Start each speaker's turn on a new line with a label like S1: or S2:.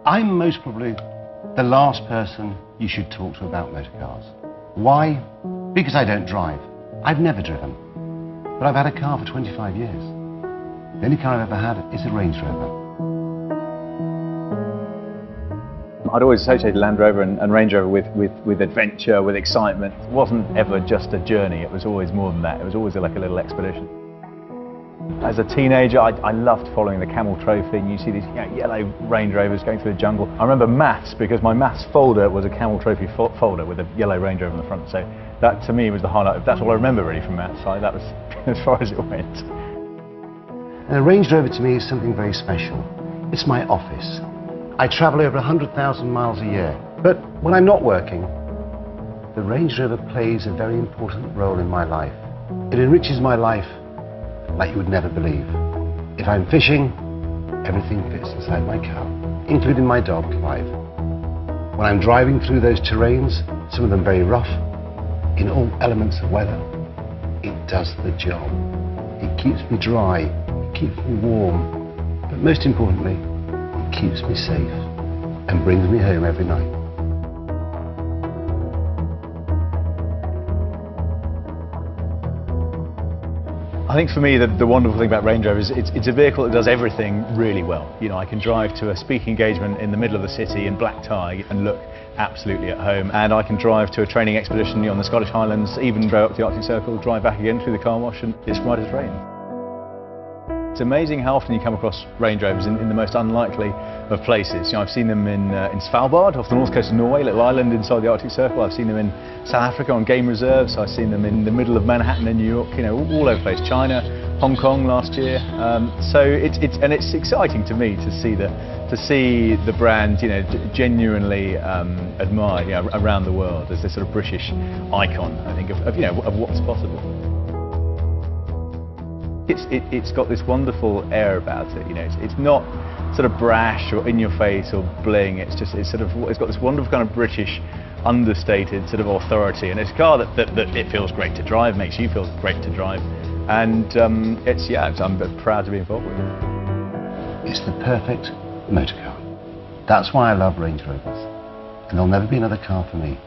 S1: I'm most probably the last person you should talk to about motor cars. Why? Because I don't drive. I've never driven. But I've had a car for 25 years. The only car I've ever had is a Range Rover.
S2: I'd always associated Land Rover and Range Rover with adventure, with excitement. It wasn't ever just a journey, it was always more than that. It was always like a little expedition. As a teenager, I loved following the Camel Trophy, and you see these yellow Range Rovers going through the jungle. I remember maths, because my maths folder was a Camel Trophy folder with a yellow Range Rover in the front, so that to me was the highlight. That's all I remember really from maths, so that was as far as it went.
S1: And a Range Rover to me is something very special. It's my office. I travel over 100,000 miles a year, but when I'm not working, the Range Rover plays a very important role in my life. It enriches my life like you would never believe. If I'm fishing, everything fits inside my car, including my dog, Clive. When I'm driving through those terrains, some of them very rough, in all elements of weather, it does the job. It keeps me dry, it keeps me warm, but most importantly, it keeps me safe and brings me home every night.
S2: I think for me the wonderful thing about Range Rover is it's a vehicle that does everything really well. You know, I can drive to a speaking engagement in the middle of the city in black tie and look absolutely at home, and I can drive to a training expedition on the Scottish Highlands, even go up the Arctic Circle, drive back again through the car wash, and it's right as rain. It's amazing how often you come across Range Rovers in the most unlikely of places. You know, I've seen them in Svalbard, off the north coast of Norway, a little island inside the Arctic Circle. I've seen them in South Africa on game reserves. I've seen them in the middle of Manhattan in New York, you know, all over the place. China, Hong Kong last year. So it's exciting to me to see the brand, you know, genuinely admired, you know, around the world as this sort of British icon, I think, of you know, of what's possible. It's got this wonderful air about it, you know. It's not sort of brash or in your face or bling. It's got this wonderful kind of British, understated sort of authority, and it's a car that it feels great to drive, makes you feel great to drive, and I'm proud to be involved with it.
S1: It's the perfect motor car. That's why I love Range Rovers, and there'll never be another car for me.